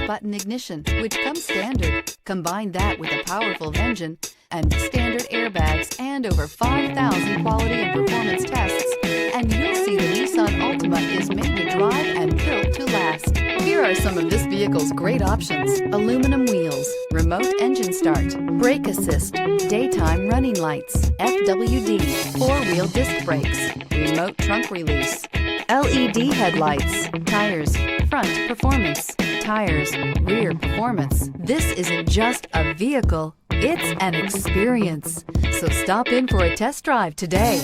push-button ignition, which comes standard. Combine that with a powerful engine and standard airbags and over 5,000 quality and performance tests, and you'll see the Nissan Altima is made to drive and built to last. Here are some of this vehicle's great options: aluminum wheels, remote engine start, brake assist, daytime running lights, FWD, four-wheel disc brakes, remote trunk release, LED headlights, tires, front performance, tires, rear performance. This isn't just a vehicle, it's an experience. So stop in for a test drive today.